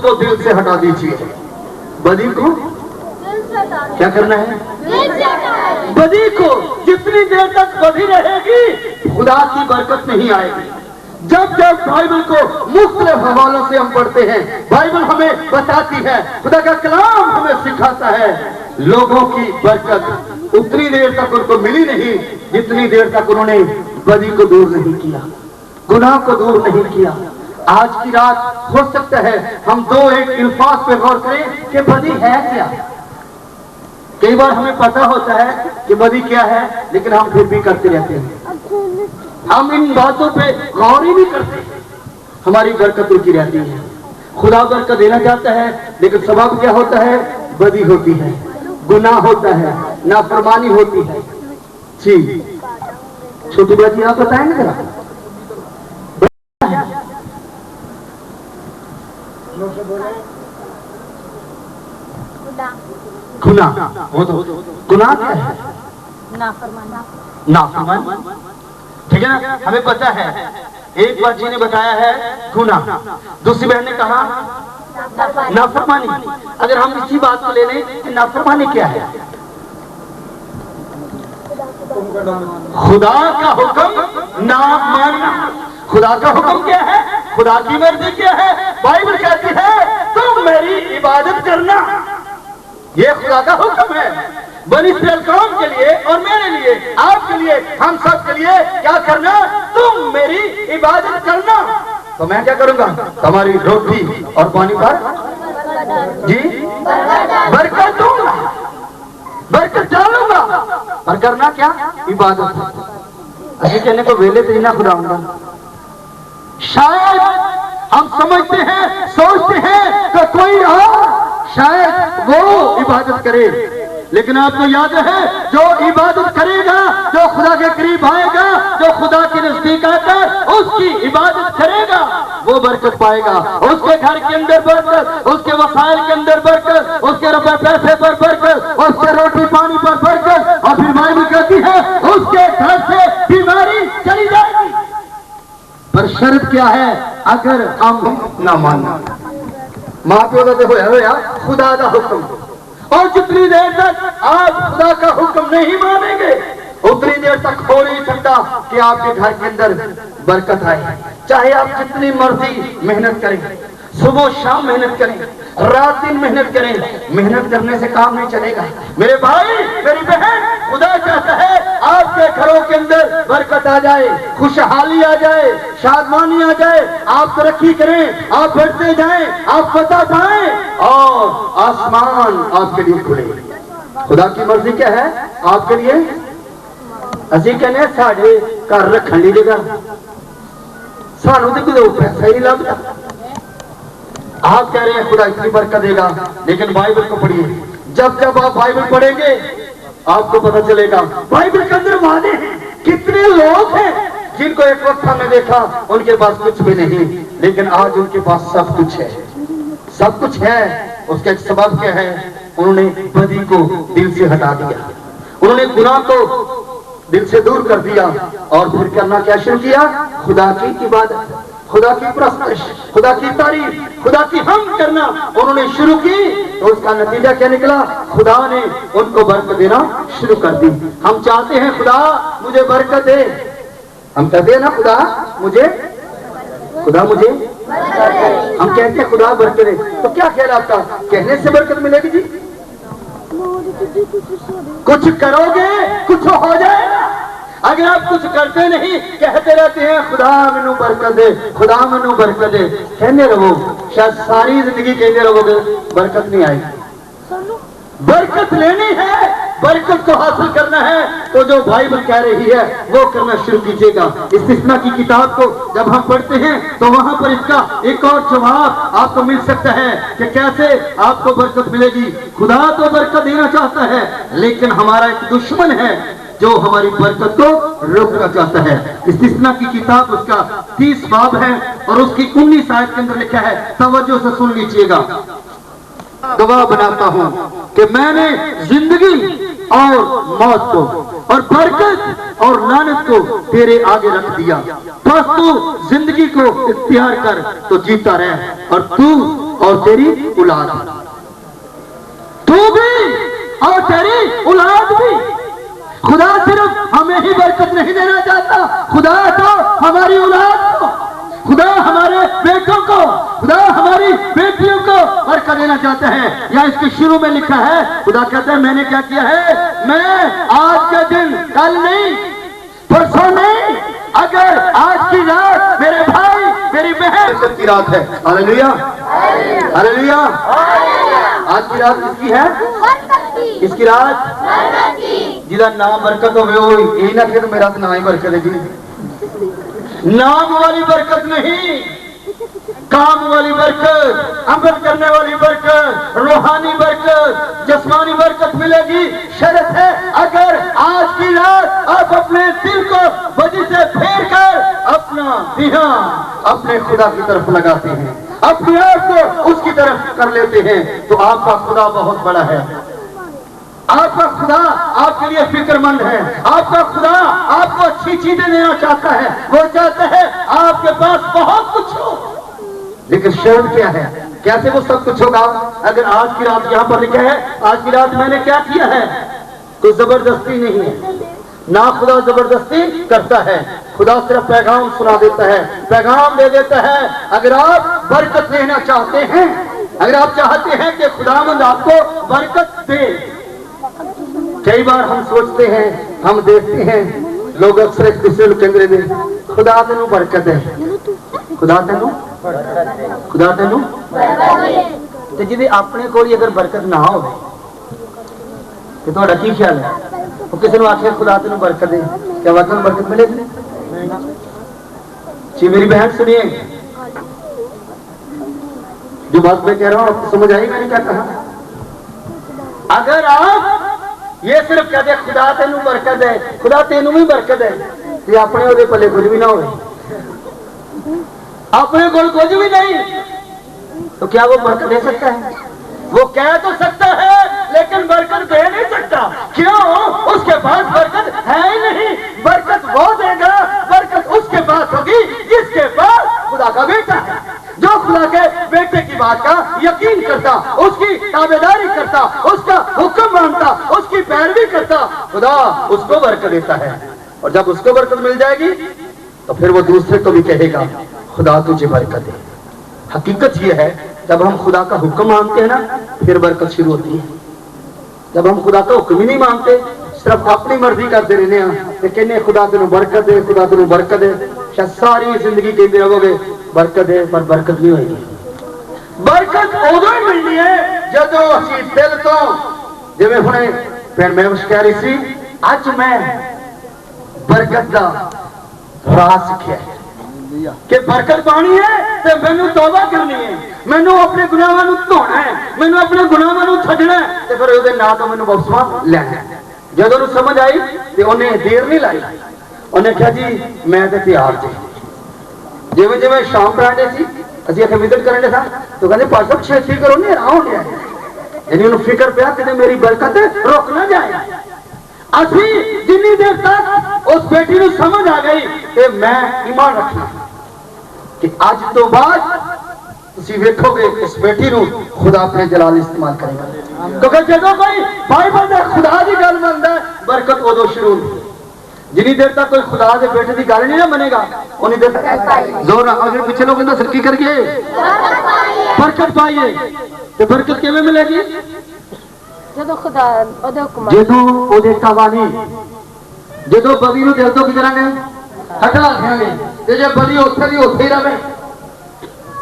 को दिल से हटा दीजिए। बदी को क्या करना है? बदी को जितनी देर तक बदी रहेगी खुदा की बरकत नहीं आएगी। जब जब बाइबल को मुख्तलिफ हवालों से हम पढ़ते हैं, बाइबल हमें बताती है, खुदा का कलाम हमें सिखाता है, लोगों की बरकत उतनी देर तक उनको मिली नहीं जितनी देर तक उन्होंने बदी को दूर नहीं किया, गुनाह को दूर नहीं किया। आज की रात हो सकता है हम दो एक अल्फाज पे गौर करें कि बदी है क्या। कई बार हमें पता होता है कि बदी क्या है, लेकिन हम फिर भी करते रहते हैं। हम इन बातों पे गौर ही नहीं करते, हमारी बरकत रुकी रहती है। खुदा बरकत देना चाहता है, लेकिन सबब क्या होता है? बदी होती है, गुनाह होता है, नाफरमानी होती है। जी छोटी बाजी आप बताएं ना जरा। गुनाह वो तो गुनाह क्या है? नाफरमान, ठीक है ना। हमें पता है, एक बार जी ने बताया है गुनाह, दूसरी बहन ने कहा नाफरमानी। अगर हम इसी बात को ले लें कि नाफरमानी क्या है? खुदा का हुक्म ना मानना। खुदा का हुक्म क्या है? खुदा की मर्जी क्या है? बाइबल कहती है तुम मेरी इबादत करना। ये खुदा का हुक्म है बनी इस्राएल कौम के लिए और मेरे लिए, आपके लिए, हम सब के लिए। क्या करना? तुम मेरी इबादत करना। तो मैं क्या करूंगा? तुम्हारी रोटी और पानी पर जी बरकत दूंगा, बरकत डालूंगा। पर करना क्या? इबादत। अभी कहने को वेले तो ना खुदा होगा। शायद हम समझते हैं, सोचते हैं कि कोई और शायद वो इबादत करे, लेकिन आपको याद है जो इबादत करेगा, जो खुदा के करीब आएगा, जो खुदा के नजदीक आकर उसकी इबादत करेगा, वो बरकत पाएगा। उसके घर के अंदर बरकत, उसके वसाइल के अंदर बरकत, उसके रुपए पैसे पर बरकत, उसके रोटी पानी पर बरकत। और फिर बाइबल कहती है उसके घर से बीमारी चली जाएगी। पर शर्त क्या है? अगर हम ना मानना। माँ प्यो का देखो खुदा का हुक्म, और जितनी देर तक आप खुदा का हुक्म नहीं मानेंगे उतनी देर तक हो नहीं सकता कि आपके घर के अंदर बरकत आए। चाहे आप जितनी मर्जी मेहनत करें, सुबह शाम मेहनत करें, रात दिन मेहनत करें, मेहनत करने से काम नहीं चलेगा। मेरे भाई मेरी बहन, खुदा चाहता है आपके घरों के अंदर बरकत आ जाए, खुशहाली आ जाए, शादमानी आ जाए, आप तरक्की करें, आप बढ़ते जाएं, आप पता पाएं और आसमान आपके लिए खुले। खुदा की मर्जी क्या है आपके लिए? असी कहने साढ़े घर रखने की जगह सानू तो कोई पैसा ही नहीं लगता। आप कह रहे हैं खुदा इतनी बरकत देगा, लेकिन बाइबल को पढ़िए। जब जब आप बाइबल पढ़ेंगे आपको पता चलेगा बाइबल के अंदर वादे हैं। कितने लोग हैं जिनको एक वक्त हमने देखा उनके पास कुछ भी नहीं, लेकिन आज उनके पास सब कुछ है, सब कुछ है। उसका एक सबब क्या है? उन्होंने बदी को दिल से हटा दिया, उन्होंने गुनाह को दिल से दूर कर दिया और फिर करना क्या शुरू किया? खुदा की इबादत, खुदा की प्रस्तश, खुदा की तारीफ, खुदा की हम करना उन्होंने शुरू की। तो उसका नतीजा क्या निकला? खुदा ने उनको बरकत देना शुरू कर दी। हम चाहते हैं खुदा मुझे बरकत दे, हम कहते हैं ना खुदा मुझे हम कहते हैं खुदा बरकत दे। तो क्या ख्याल आपका? कहने से बरकत मिलेगी जी? कुछ करोगे कुछ हो जाएगा। अगर आप कुछ करते नहीं, कहते रहते हैं खुदा मैनू बरकत दे, खुदा मैनू बरकत दे, कहने रहो, शायद सारी जिंदगी कहते रहोगे, बरकत नहीं आएगी। बरकत लेनी है, बरकत को हासिल करना है, तो जो बाइबल कह रही है वो करना शुरू कीजिएगा। इस्तिस्ना की किताब को जब हम पढ़ते हैं तो वहां पर इसका एक और जवाब आपको मिल सकता है कि कैसे आपको बरकत मिलेगी। खुदा तो बरकत देना चाहता है, लेकिन हमारा एक दुश्मन है जो हमारी बरकत को रोकना चाहता है। इस्तिस्ना की किताब उसका 30 बाब है और उसकी 19 आयत के अंदर लिखा है, तवज्जो से सुन लीजिएगा। गवाह बनाता हूं कि मैंने जिंदगी और मौत को और बरकत और लानत को तेरे आगे रख दिया। बस तू जिंदगी को इख्तियार कर तो जीता रहे और तू और तेरी औलाद, तू भी और तेरी औलाद भी। खुदा सिर्फ हमें ही बरकत नहीं देना चाहता, खुदा तो हमारी औलाद को, खुदा हमारे बेटों को, खुदा हमारी बेटियों को बरकत देना चाहते हैं। या इसके शुरू में लिखा है, खुदा कहते हैं मैंने क्या किया है, मैं आज के दिन, कल नहीं, परसों नहीं, अगर आज की रात मेरे भाई मेरी बहन की रात है, हालेलुया हालेलुया, आज की रात किसकी है, किसकी रात, जिदा नाम बरकत हो यही ना फिर मेरा तो नाम ही बरकत है जी। नाम वाली बरकत नहीं, काम वाली बरकत, अमल करने वाली बरकत, रूहानी बरकत, जिस्मानी बरकत मिलेगी। शर्त है अगर आज की रात आप अपने दिल को वजह से फेर कर अपना ध्यान अपने खुदा की तरफ लगाते हैं, अपने आप को उसकी तरफ कर लेते हैं, तो आपका खुदा बहुत बड़ा है। आपका खुदा आपके लिए फिक्रमंद है, आपका खुदा आपको अच्छी चीजें देना चाहता है, वो चाहता है आपके पास बहुत कुछ हो। लेकिन शर्त क्या है, कैसे वो सब कुछ होगा? अगर आज की रात यहाँ पर लिखा है, आज की रात मैंने क्या किया है, कोई जबरदस्ती नहीं है ना, खुदा जबरदस्ती करता है, खुदा सिर्फ पैगाम सुना देता है, पैगाम दे देता है। अगर आप बरकत लेना चाहते हैं, अगर आप चाहते हैं कि खुदावंद आपको बरकत दे, कई बार हम सोचते हैं, हम देखते हैं लोग अक्सर एक दूसरे को कहते हैं खुदा तेनू बरकत है, खुदा तेनू, खुदा तेनू, तो जिदे अपने को अगर बरकत ना हो तो ਤੁਹਾਡਾ ਕੀ ख्याल है, वो किसी ने आखे खुदा तेनू बरकत दे, क्या वाकई बरकत मिलेगी? जी मेरी बहन सुनिए, जो बात मैं कह रहा हूं आपको समझ आई मैंने क्या कहा? अगर आप ये सिर्फ कहते खुदा तेनू बरकत है, खुदा तेनू भी बरकत है, तो अपने ओदे पल्ले कुछ भी ना हो, अपने को कुछ भी नहीं, तो क्या वो बरकत दे सकता है? वो कह तो सकता है लेकिन बरकत दे नहीं सकता। क्यों? उसके पास बरकत है ही नहीं। बरकत वो देगा, बरकत उसके पास होगी जिसके पास खुदा का बेटा है, जो खुदा के बेटे की बात का यकीन करता, उसकी ताबेदारी करता, उसका हुक्म मानता, उसकी पैरवी करता, खुदा उसको बरकत देता है। और जब उसको बरकत मिल जाएगी तो फिर वो दूसरे को भी कहेगा खुदा तुझे बरकत दे। हकीकत ये है, जब हम खुदा का हुक्म मानते हैं ना, फिर बरकत शुरू होती है। जब हम खुदा का हुक्म ही नहीं मानते, सिर्फ अपनी मर्जी करते रहने हैं, कहने खुदा तेनू बरकत दे, खुदा तेनू बरकत दे, शायद सारी जिंदगी कहते रहोगे बरकत दे, पर बरकत नहीं होगी। बरकत उदों ही मिलनी है जो असी दिल तो, जिवें हुणे भैन महविश कह रही सी, अज मैं बरकत का राज सीखिया कि बरकत पानी है तो मैनू तौबा करनी है, मैनू अपने गुनाहां नू धोना है, मैनू अपने गुनाहां नू छड्डना है, ते फिर उहदे नाल तो मैनू बपतिस्मा लैना है। जदों नू समझ आई ते उन्हें देर नहीं लाई, उन्हें कहा जी मैं तो तैयार जी। जिवें जिवें शाम परांडे सी असीं अखे विजिट करने सा, तो कहंदे पास साहब छेती करो नेरा हो गया, यानी उन्हें फिक्र पिया कि मेरी बरकत रुक ना जाए। असी जिन्नी देर तक उस बेटी नू समझ आ गई कि मैं ईमान रखना कि आज तो बाद तुसीं वेखोगे इस बेटी नू खुदा अपने जलाल इस्तेमाल करेगा, क्योंकि जदों कोई बाइबल दे खुदा दी गल मनदा है, बरकत उदों शुरू होंदी। जिन्नी देर तक कोई खुदा दे बेटे दी गल नहीं ना मनेगा, उन्नी देर तक जोर अगर पीछे लोग कहंदे सरकी करके बरकत पाइए, ते बरकत किवें मिलेगी? ਜਦੋਂ ਖੁਦਾ ਉਹਦੇ ਹੁਕਮ ਜਦੋਂ ਉਹਦੇ ਕਾਵਾਨੀ, ਜਦੋਂ ਬਦੀ ਨੂੰ ਦਿਲ ਤੋਂ ਕੀ ਕਰਾਂਗੇ, ਹਟਾ ਦਿਆਂਗੇ, ਤੇ ਜੇ ਬਦੀ ਉੱਥੇ ਦੀ ਉੱਥੇ ਹੀ ਰਵੇ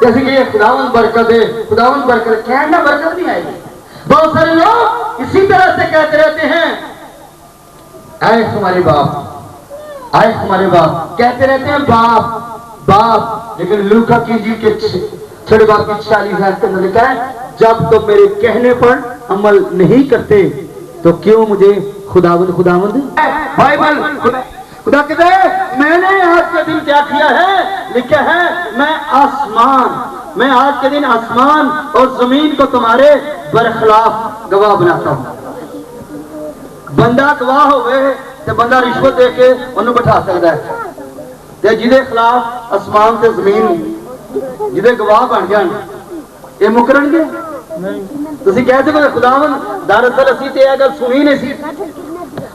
ਤੇ ਅਸੀਂ ਕਹੀਏ खुदावंद बरकत दे, खुदावंद बरकत, कहना बरकत नहीं आएगी। बहुत सारे लोग इसी तरह से कहते रहते हैं आए हमारे बाप, आए हमारे बाप, कहते रहते हैं बाप बाप, लेकिन लूका की जी के छठे बाप की 40 आयत के अंदर लिखा है, जब तो मेरे कहने पर अमल नहीं करते तो क्यों मुझे खुदावंद खुदावंद। बाइबल खुदा कहते हैं मैंने आज के दिन क्या किया है, लिखा है मैं आसमान, मैं आज के दिन आसमान और जमीन को तुम्हारे बरखिलाफ गवाह बनाता हूं। बंदा गवाह होवे तो बंदा रिश्वत दे के उन्हें बैठा सकता है, ते जिदे खिलाफ आसमान से जमीन जिदे गवाह बन जान, ये मुकरनगे ਤੁਸੀਂ ਕਹਿ ਸਕਦੇ ਖੁਦਾਵੰ ਦਰਅਸਲ ਅਸੀਂ ਤੇ ਇਹ ਗੱਲ ਸੁਣੀ ਨਹੀਂ ਸੀ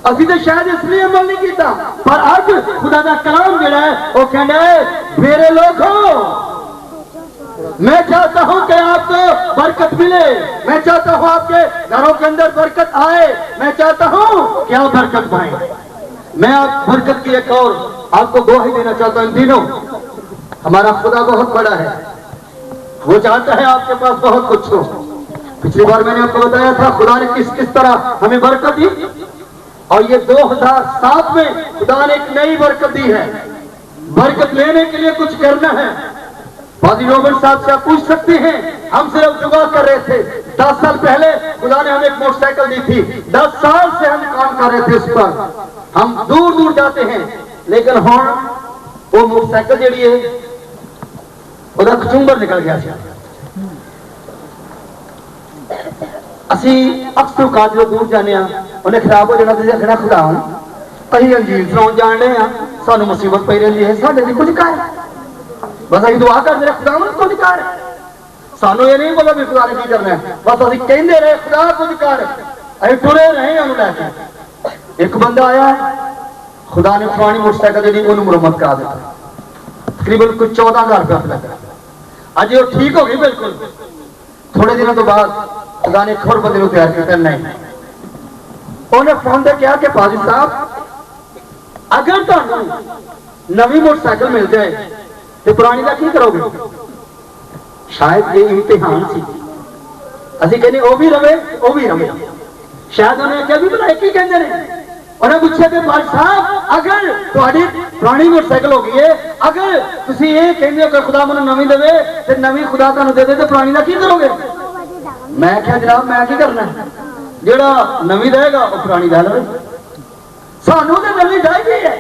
ਅਸੀਂ ਤੇ ਸ਼ਾਇਦ ਇਸ ਲਈ ਅਮਲ ਨਹੀਂ ਕੀਤਾ ਪਰ ਅੱਜ ਖੁਦਾ ਦਾ ਕਲਾਮ ਜਿਹੜਾ ਹੈ ਉਹ ਕਹਿੰਦਾ ਹੈ मेरे लोगों मैं चाहता हूं कि आपको बरकत मिले मैं चाहता हूं आपके घरों के अंदर बरकत आए मैं चाहता हूं कि आप बरकत पाएं मैं आप बरकत की एक और आपको गवाही देना चाहता हूं इन दिनों हमारा खुदा बहुत बड़ा है वो चाहता है आपके पास बहुत कुछ हो पिछली बार मैंने आपको बताया था खुदा ने किस किस तरह हमें बरकत दी और ये 2007 में खुदा ने एक नई बरकत दी है बरकत लेने के लिए कुछ करना है पादी रॉबर्ट साहब से आप पूछ सकते हैं हम सिर्फ दुआ कर रहे थे 10 साल पहले खुदा ने हमें एक मोटरसाइकिल दी थी 10 साल से हम काम कर रहे थे उस पर हम दूर दूर जाते हैं लेकिन हुण वो मोटरसाइकिल जी है ਉਹਦਾ ਕਚੂੰਬਰ ਨਿਕਲ ਗਿਆ ਸੀ ਅਸੀਂ ਅਕਸਰ ਕਾਦਰੋਂ ਦੂਰ ਜਾਂਦੇ ਆ ਉਹਨੇ ਖਰਾਬ ਹੋ ਜਾਣਾ ਤੁਸੀਂ ਆਖਣਾ ਖੁਦਾ ਅਸੀਂ ਅੰਜੀਲ ਸੁਣਾਉਣ ਜਾਣਦੇ ਆ ਸਾਨੂੰ ਮੁਸੀਬਤ ਪਈ ਰਹਿੰਦੀ ਹੈ ਸਾਡੇ ਲਈ ਕੁਝ ਕਰ ਬਸ ਅਸੀਂ ਦੁਆ ਕਰਦੇ ਰਹੇ ਖੁਦਾ ਨੂੰ ਕੁਝ ਕਰ ਸਾਨੂੰ ਇਹ ਨਹੀਂ ਬੋਲੋ ਵੀ ਖੁਦਾ ਨੇ ਕੀ ਕਰਨਾ ਬਸ ਅਸੀਂ ਕਹਿੰਦੇ ਰਹੇ ਖੁਦਾ ਕੁਝ ਕਰ ਅਸੀਂ ਟੁਰੇ ਰਹੇ ਉਹਨੂੰ ਲੈ ਕੇ ਇੱਕ ਬੰਦਾ ਆਇਆ ਖੁਦਾ ਨੇ ਪੁਰਾਣੀ ਮੋਟਰਸਾਈਕਲ ਜਿਹੜੀ ਉਹਨੂੰ ਮੁਰੰਮਤ ਕਰਾ ਦਿੱਤੀ तकरीबन कुछ 14,000 रुपया लगा आज वो ठीक हो गई बिल्कुल थोड़े दिनों तो बाद खुदा ने एक और बंदे को तैयार किया नहीं उन्हें फोन से कहा कि पाजी साहब अगर तुहानू नवी मोटरसाइकिल मिल जाए तो पुरानी का की करोगे शायद ये इम्तिहान सी असी कहने वो भी रवे शायद उन्हें क्या भी पता एक ही कहते हैं उन्हें पूछा कि भाई साहब अगर तुम्हारी पुरानी मोटरसाइकिल हो गई है अगर तुसी ये कहते हो कि खुदा मैनू नवी देवे ते नवी खुदा तुहानू दे दे ते पुरानी दा की करोगे मैं क्या जनाब मैं की करना जेड़ा नवी देगा वो पुरानी दा लवे सानू ते नवी चाहिए है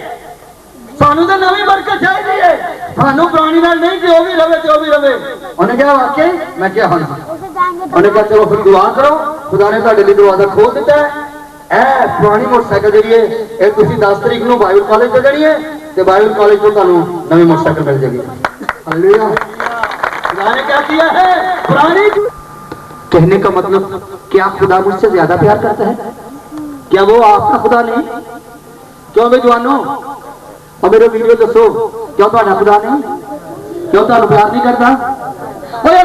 सानू ते नवी बरकत चाहिए है सानू पुरानी नाल नहीं कि वो भी रवे उन्हें कहा वाकई मैं क्या हाँ उन्हें कहा चलो फिर दुआ करो खुदा ने तुहाडे लई दरवाजा खोल दिता है पुरानी मोटरसाइकिल जी है 10 तारीख को बाइबल कॉलेज चल जानी है तो बाइबल कॉलेज को तुहानू नवी मोटरसाइकिल मिल जाएगी हालेलुया खुदा ने क्या किया है पुरानी कहने का मतलब क्या खुदा मुझसे ज्यादा प्यार करता है क्या वो आपका खुदा नहीं क्यों बे जवानों और मेरे वीडियो दसो क्यों तुहाडा खुदा नहीं क्यों तुहानू प्यार नहीं करता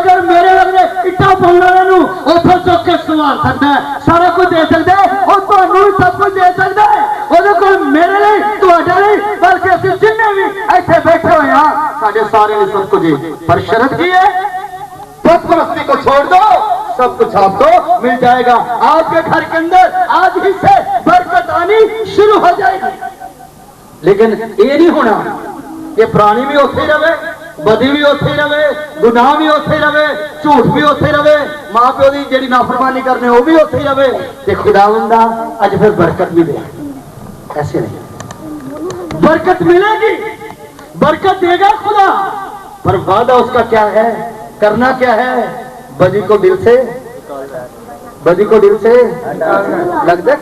अगर मेरे लगने इट्टा पाने वाले नू उथों चुक के संभाल सकता है सारा कुछ दे सकता है और तुहानू भी सब कुछ दे सकता है ओदे कोल मेरे लिए तुहाडे लिए बल्कि असि जिन्ने भी इत्थे बैठे हुए हां साडे सारे लिए सब कुछ है पर शर्त की है पतपरस्ती को छोड़ दो सब कुछ आपको मिल जाएगा आपके घर के अंदर आज ही से बरकत आनी शुरू हो जाएगी लेकिन ये नहीं होना ये पुरानी भी उथे रहे बदी भी उथे रवे गुनाह भी उथे रवे झूठ भी उथे रवे मां प्यो की जिहड़ी नाफरमानी करने वो भी उथे रवे ते खुदावंद अज फिर बरकत भी दे ऐसे नहीं बरकत मिलेगी बरकत देगा खुदा पर वादा उसका क्या है करना क्या है बदी को दिल से लग दे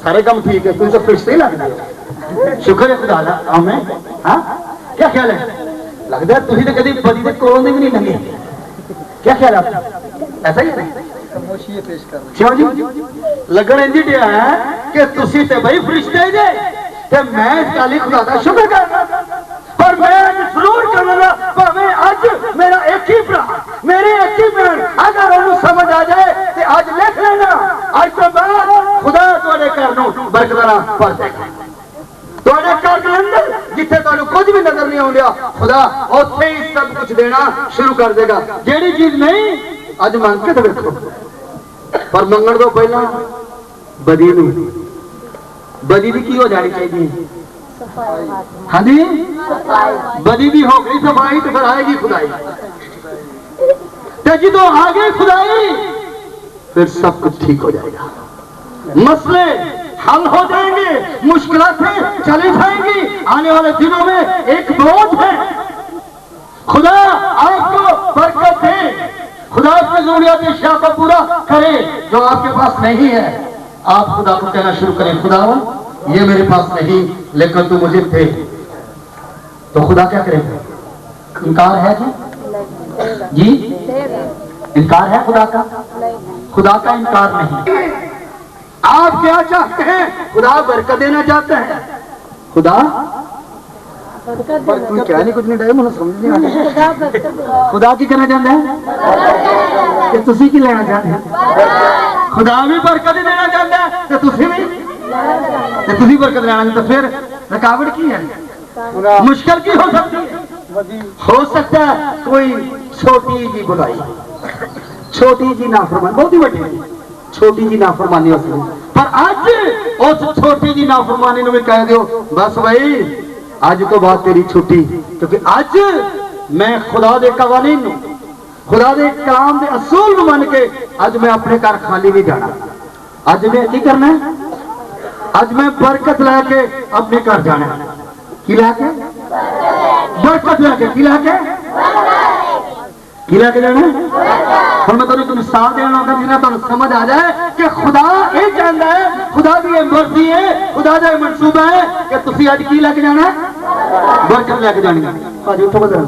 सारे काम ठीक है तुम सब फिर से लग गए शुक्र है खुदा दा आमीन हां क्या ख्याल है लगता है तुम तो कभी बदी के कोलों भी नहीं लगे क्या ख्याल है ऐसा ही क्यों जी लगन इंज दिया है कि तुसी ते भाई फरिश्ते जे ते मैं इस गल खुदा दा शुक्र करना पर मैं जरूर करना भावें अज मेरा एक ही भरा मेरी एक ही बहन अगर उन्हें समझ आ जाए तो आज लिख लेना आज तो बाद खुदा तुहाडे घर नूं बरकत भर देगा तुहाडे घर के अंदर जिथे तुहानू कुछ भी नजर नहीं आउंदा खुदा उत्थे ही सब कुछ देना शुरू कर देगा जेड़ी चीज नहीं अज मंग के तो देखो पर मंगण तो पहला बदी भी की हो जानी चाहिए हाँ जी बदी भी हो गई सफाई तो फिर आएगी खुदाई तो जो आ गई खुदाई फिर सब कुछ ठीक हो जाएगा मसले हल हो जाएंगे मुश्किलें चली जाएंगी आने वाले दिनों में एक बोझ है खुदा आपको बरकत दे खुदा अपनी जरूरियात अशिया को पूरा करे जो आपके पास नहीं है आप खुदा को कहना शुरू करें खुदा ये मेरे पास नहीं लेकिन तू मुझे दे तो खुदा क्या करेगा इनकार है जी जी देगा इनकार है खुदा का? नहीं खुदा का इनकार नहीं। आप क्या चाहते हैं? खुदा बरकत देना चाहते हैं। खुदा बरकत पर तू क्या नहीं कुछ नहीं डे मुझे समझ नहीं आ रहा। खुदा बरकत देगा खुदा की करना चाहता है कि तुसी की लेना चाहते हैं? खुदा भी बरकत ही देना चाहता है तो तुसी भी ते तुसी बरकत लेना चाहते, तो फिर रुकावट की है? मुश्किल की हो सकती है? हो सकता है कोई छोटी जी बुराई, छोटी जी नाफरमानी, बहुत ही बड़ी छोटी जी नाफरमानी हो सकती, पर आज उस छोटी जी नाफरमानी ने भी कह दो बस भाई आज तो बात तेरी छुट्टी, क्योंकि आज मैं खुदा दे कवानीन नूं, खुदा दे कलाम दे असूल नूं मन के आज मैं अपने घर खाली नहीं जाना। आज मैं की करना है? आज मैं बरकत लेके अपने घर जाना है। की लेके? बरकत लेके। की लेके? की लेके जाना है? हम मैं तुम मिसाल देना होगा जिन्हें तुम समझ आ जाए कि खुदा ये चाहता है, खुदा की ये मर्जी है, खुदा का मनसूबा है कि तुम आज की लेके जाना है? बरकत लेके जानी है। भाजी उठो बदल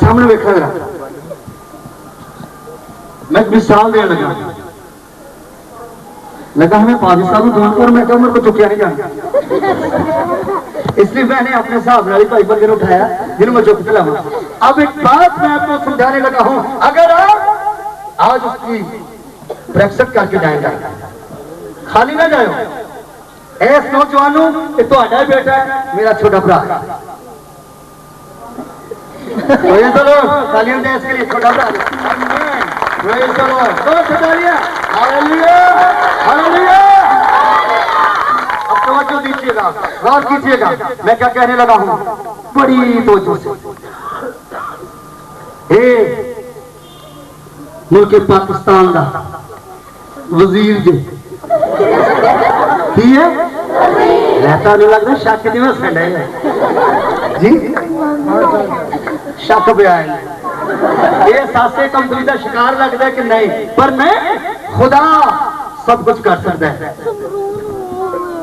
सामने वेखा जरा, मैं मिसाल देने लगा हमें पाजी साहब को मैं क्या मेरे को चुकिया नहीं जाना, इसलिए मैंने अपने हिसाब वाली भाई बंदे ने उठाया जिन्हें मैं चुक के लाऊं। अब एक बात मैं आपको समझाने लगा हूं, अगर आप आज उसकी ब्रेक्सिट करके जाएगा खाली ना जाओ। इस नौजवानों ये तो बेटा है, मेरा छोटा भरा है, चलो तालियां दें इसके लिए, छोटा भरा चलो अब तवज्जो दीजिएगा, गौर कीजिएगा मैं क्या कहने लगा हूं, बड़ी तवज्जो से। मुल्क पाकिस्तान का वजीर जी की है रहता नहीं लगता शक दिवस जी शक पे आए ये सासे कमजोरी का शिकार लगता है कि नहीं, पर मैं खुदा सब कुछ कर सकता है,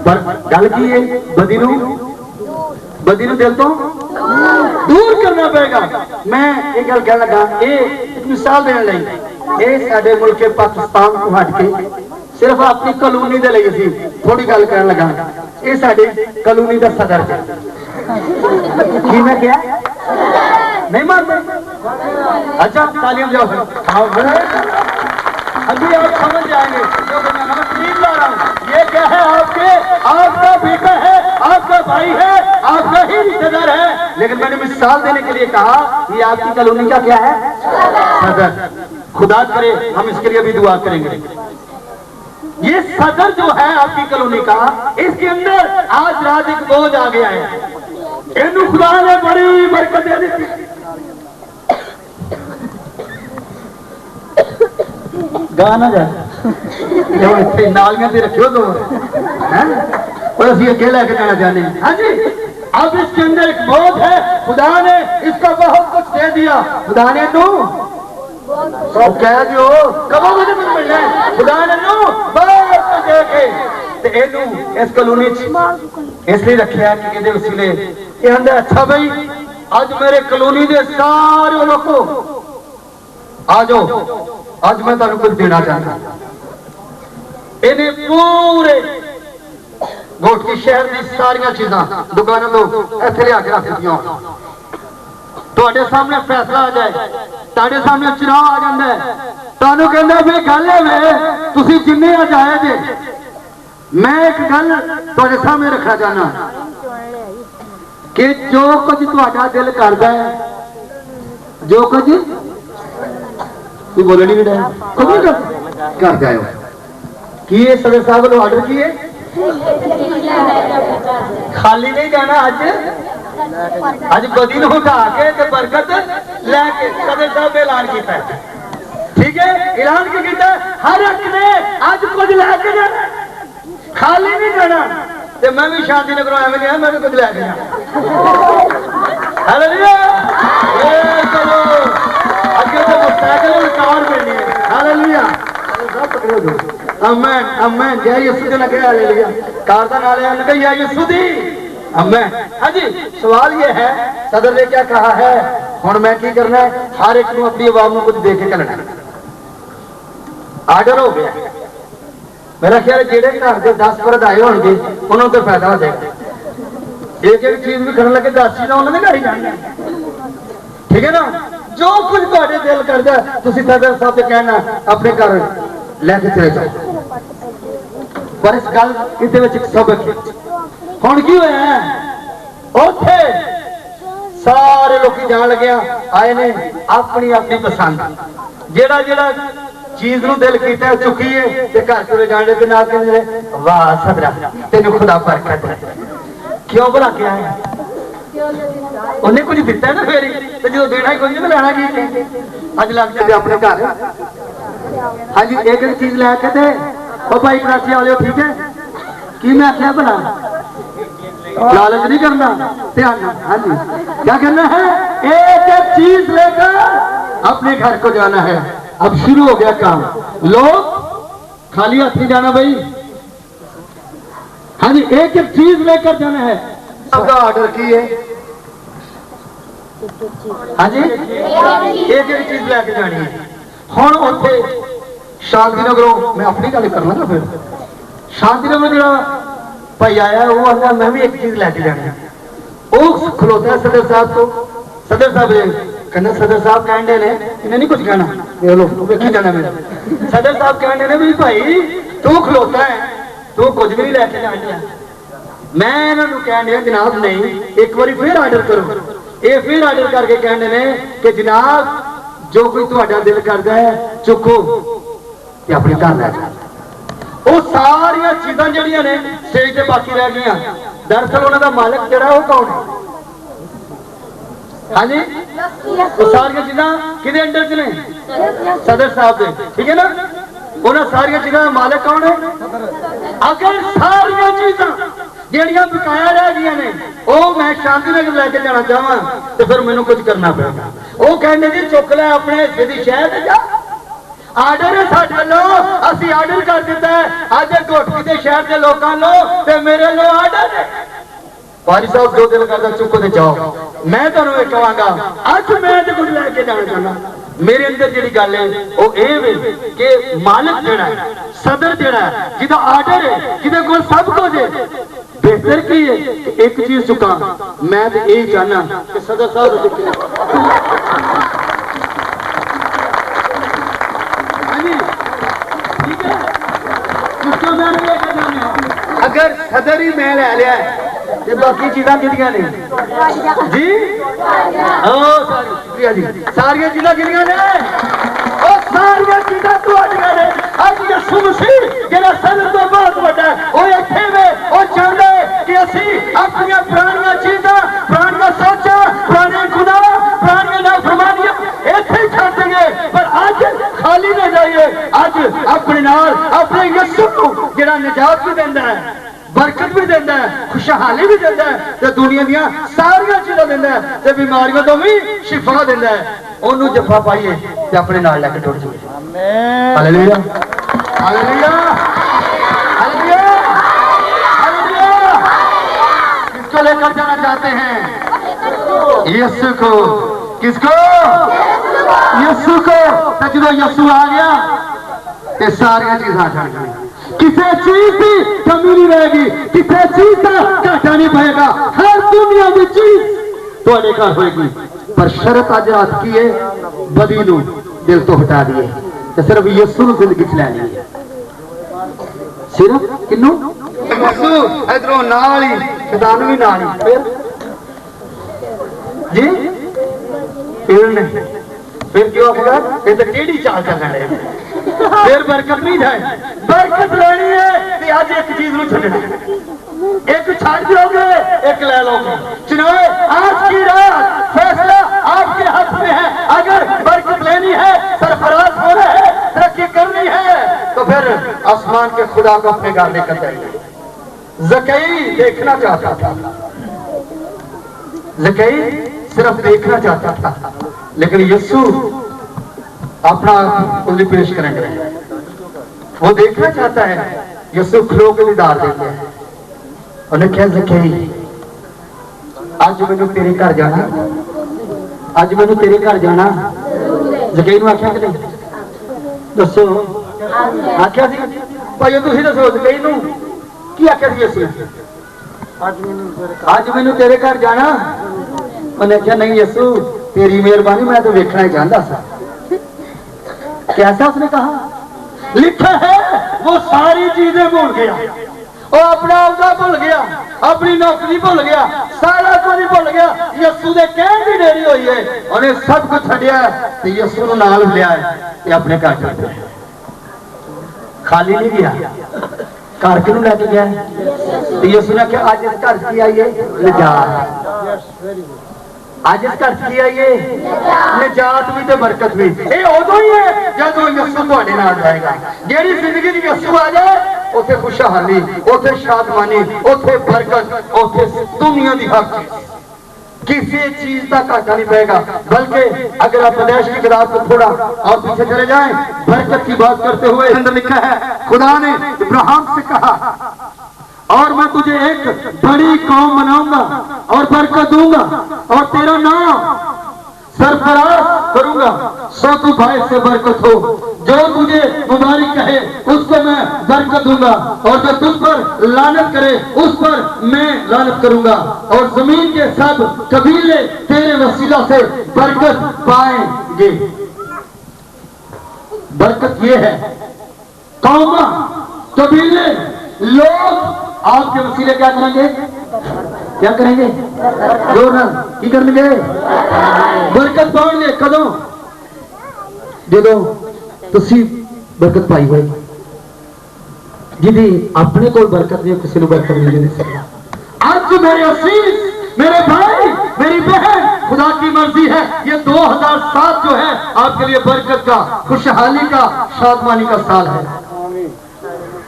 पर गल की है बदी नू दिल तो दूर करना पड़ेगा। मैं ये गल कह लगा, ये मिसाल देने लगी, ये साडे मुल्क पाकिस्तान को हट के सिर्फ अपनी कॉलोनी दे लगी सी, थोड़ी गल कर लगा, ये साडे कॉलोनी का सदर है की मैं क्या नहीं मानते? अच्छा तालियां जाओ, अभी आप समझ जाएंगे क्योंकि मैं नमस्कार ला रहा हूं। ये क्या है? आपका बेटा है, आपका भाई है, आपका ही रिश्तेदार है, लेकिन मैंने मिसाल देने के लिए कहा ये आपकी कॉलोनी का क्या है? सदर। खुदा करे हम इसके लिए भी दुआ करेंगे। ये सदर जो है आपकी कॉलोनी का, इसके अंदर आज रात एक बोझ आ गया है, इन्हें खुदा ने बड़ी बरकत दे दी। गाना जाए नालियां से रखियो तो और अभी अकेला के जाना चाहते हैं। हाँ जी, अब इसके अंदर एक बोझ है, खुदा ने इसको बहुत कुछ दे दिया, खुदा ने तू कह दो कबो मुझे कुछ मिलना है, खुदा ने तू बहुत कुछ दे के इस कॉलोनी इसलिए रखा कि ये वसीले ये अंदर अच्छा भाई आज मेरे कॉलोनी के सारे लोगों आ जाओ, आज मैं तुम कुछ देना चाहता, इन्हें पूरे गोट की शहर की सारिया चीजा दुकानों तो इतने लिया के रख दिया, थोड़े सामने फैसला आ जाए, ताड़े सामने चुनाव आ जाता है, तुहानू कहंदा भी गल है तुसीं जिन्ने आ जाए जे, मैं एक गल तुहाडे सामने रखना चाहना कि जो कुछ तुहाडा दिल करदा है, जो कुछ तू बोले नहीं बेटा कर जाओ कि ये सदर साहब ने ऑर्डर किए खाली नहीं जाना, आज बदी उठा के बरकत लैके सदर साहब ने ऐलान किया, ठीक है ऐलान किया हर एक ने आज कुछ लैके जाना, खाली नहीं जाना, ते मैं भी शांति नगर एवं नहीं, मैं भी कुछ लैके जाना। हालेलुया, चलो अगे तो मुस्तैकल कार मिलनी है। हालेलुया, सब पकड़ो। अमेन अमेन जय यीशु दी लगे हालेलुया कार दा नाल लगे या यीशु दी अमेन। हाँ जी सवाल ये है सदर ने क्या कहा है हुण मैं की करना है हर एक नूं अपनी आवाम नूं कुछ दे के करना आर्डर हो गया मेरा ख्याल जेडे घर के 10 मर्द आए होंगे उन्होंने तो फायदा हो जाएगा एक एक चीज भी करने लगे 10 चीज़ उन्होंने घर ही जानी ठीक है ना जो कुछ तुहाडे दिल करदा तुसीं सदर साहब से कहना अपने घर लेके चले जाओ पर इस गल इहदे विच एक सबक है हुण की होया उत्थे सारे लोग जान लगे आए ने अपनी अपनी पसंद जेड़ा जेड़ा चीज नूं दिल कीता चुकीए ते घर चले जाने के नाल कहंदे वाह सदरा तेनू खुदा बरकत दे क्यों भला क्या है उन्हें कुछ दिता ना फिर तो जो देना ही कोई नहीं लेना की अज लग जाते अपने घर हाँ जी एक एक चीज लैके थे ओ भाई कराची वाले ठीक है की मैं आख्या भला लालच नहीं करना ध्यान हाँ जी क्या करना है एक एक चीज लेकर अपने घर को जाना है। अब शुरू हो गया काम लोग खाली हाथ नहीं जाना भाई हाँ जी एक एक चीज लेकर जाना है सबका ऑर्डर की है हाँ जी एक एक चीज लेके जानी है हुण उत्थे शांति नगरों मैं अपनी गल करना ना फिर शांति नगर जो भाई आया वो आंदा मैं भी एक चीज लेके जानी है वो खलोता है सदर साहब को सदर साहब कहना सदर साहब कहते ने इन्हें नहीं कुछ कहना देख लो वेखी जाना मेरा सदर साहब कहते ने भी भाई तू खलोता है तू कुछ भी लेके जाना मैं इन्होंने कहने जनाब नहीं एक बार फिर ऑर्डर करो ये फिर ऑर्डर करके कहते ने कि जनाब जो कोई तुहाडा दिल करता है चुको ते अपने घर लै जाओ वो सारिया चीज़ां जिहड़ियां ने स्टेज ते बाकी रह गईयां दरअसल उन्हां दा मालिक जिहड़ा वो कौन है हाँ जी वो सारिया चीज़ां किहदे अंडर च ने सदर साहब दे ठीक है ना उन्हां सारिया चीज़ां दा मालिक कौन है अगर सारिया चीज़ां ਜਿਹੜੀਆਂ ਬਕਾਇਆ ਰਹਿ ਗਈਆਂ ਨੇ ਉਹ ਮੈਂ ਸ਼ਾਂਤੀ ਨਗਰ ਲੈ ਕੇ ਜਾਣਾ ਚਾਹਾਂ ਤੇ ਫਿਰ ਮੈਨੂੰ ਕੁਝ ਕਰਨਾ ਪਏਗਾ ਉਹ ਕਹਿੰਦੇ ਜੀ ਚੁੱਕ ਲੈ ਆਪਣੇ ਹਿੱਸੇ ਦੀ ਸ਼ਹਿਰ ਤੇ ਜਾ ਆਰਡਰ ਹੈ ਸਾਡੇ ਵੱਲੋਂ ਅਸੀਂ ਆਰਡਰ ਕਰ ਦਿੱਤਾ ਹੈ ਅੱਜ ਢੋਟਕੀ ਦੇ ਸ਼ਹਿਰ ਦੇ ਲੋਕਾਂ ਨੂੰ ਤੇ ਮੇਰੇ ਲੋ ਆਰਡਰ ਹੈ ਭਾਈ ਸਾਹਿਬ ਜੋ ਦਿਲ ਕਰਦਾ ਚੁੱਕੋ ਤੇ ਜਾਓ ਮੈਂ ਤੁਹਾਨੂੰ ਇਹ ਕਹਾਂਗਾ ਅੱਜ ਮੈਂ ਤੇ ਕੁਝ ਲੈ ਕੇ ਜਾਣਾ ਚਾਹੁੰਦਾ मेरे अंदर जी गल है वो ये कि मालिक जड़ा सदर जड़ा जिदा आर्डर है जिदे कोल सब कुछ है बेहतर की है कि एक चीज चुका मैं तो यही चाहना कि सदर साहब ठीक है उसको मैं लेकर जाना अगर सदर ही मैं ले लिया ते बाकी चीज़ां किहदियां ने जी शुक्रिया जी सारियां चीज़ां किहदियां ने ओ सारियां चीज़ां तुहाडियां ने अज यीशु मसीह जिहड़ा सदर तो बहुत वड्डा है ओ इत्थे वे ओ चाहुंदा है कि असीं अपनियां पुरानियां चीज़ां पुरानियां सोचां पुराने गुनाह पुरानियां नाफरमानियां इत्थे ही छड्ड देंगे पर अज खाली ना जाइए अज अपने नाल अपने यीशु को जिहड़ा निजात भी देंदा है बरकत भी देता है खुशहाली भी देता है तो दुनिया दियां सारियां चीज़ां देता है तो बीमारियों तो भी शिफा देता है ओनू जफा पाइए ते अपने नाल लेके टुर जाइए आमीन हालेलुया हालेलुया हालेलुया हालेलुया किसको लेकर जाना चाहते हैं यीशु को किसको यीशु को तो जो यीशु आ गया ते सारियां चीज़ां छड़ गई किसी चीज की कमी नहीं रहेगी किसी चीज का घाटा नहीं पाएगा हर दुनिया की चीज थोड़े घर होगी पर शर्त अज रात की है बदी नू दिल तो हटा दिए तो सिर्फ यीशु नू जिंदगी च लै ली सिर्फ किनू यीशु इधरों नाल ही शैतान भी नाल ही फिर जी फिर क्यों आखेगा ये तो टेढ़ी चाल चल रहे फिर बरकत नहीं जाए बरकत लेनी है तो आज एक चीज नू छड्डना एक छाड़ दोगे एक ले लोगे चुनाव आज की रात फैसला आपके हाथ में है अगर बरकत लेनी है सरफराज होना है तरक्की करनी है तो फिर आसमान के खुदा को अपने घर लेकर जाइए ज़कई देखना चाहता था ज़कई सिर्फ देखना चाहता था लेकिन यीशु अपना खुद पेश करेंगे वो देखना चाहता है यसु खलो के दीदार देते हैं। उन्हें क्या जकई अज मैनू तेरे घर जाना, अज मैनू तेरे घर जाना। जकई नूं आख्या कि नहीं? दसो आख्या सी भाई तुसीं दसो जकई नूं की आख्या सी यसु? अज मैनू तेरे घर जाना। उन्हें आख्या नहीं यसु तेरी मेहरबानी मैं तो देखना ही चाहता था। कैसा उसने कहा? लिखा है वो सारी चीजें भूल गया, वो अपना अहदा भूल गया, अपनी नौकरी भूल गया, सारा कुछ भूल गया। यसु दे कहण दी देरी हुई है, उन्हें सब कुछ छड्डिया ते यसु नूं नाल लिया ते अपने घर चल गया। खाली नहीं गया, घर किनू लैके गया? यसु ने कहा अज इस घर की आई है निजात। आज इस घर की आई है निजात भी ते बरकत भी। ये उदों ही है जदों यसु तुहाडे नाल जाएगा। जेहड़ी जिंदगी च यसु आ जाए उथे खुशहाली, उथे शादमानी, उथे बरकत, उथे दुनिया की हर चीज, किसी चीज का घाटा नहीं पड़ेगा। बल्कि अगर आप प्रदेश की किताब को थोड़ा और पीछे चले जाएं, बरकत की बात करते हुए अंदर लिखा है खुदा ने इब्राहिम से कहा और मैं तुझे एक बड़ी कौम बनाऊंगा और बरकत दूंगा और तेरा नाम सरफराज करूंगा, सो तू भाई से बरकत हो। जो तुझे मुबारक कहे उसको मैं बरकत दूंगा और जो तुझ पर लानत करे उस पर मैं लानत करूंगा और जमीन के सब कबीले तेरे वसीला से बरकत पाएंगे। बरकत ये है कौमा कबीले लोग आपके वसीले क्या करेंगे? क्या करेंगे? जोर ना की करेंगे? बरकत पाओगे कदों? जो तुसी बरकत पाई हुई जिदी अपने को बरकत नहीं, किसी को बरकत नहीं दे सकता। आज मेरे असीस, मेरे भाई, मेरी बहन, खुदा की मर्जी है ये 2007 जो है आपके लिए बरकत का, खुशहाली का, शादमानी का साल है।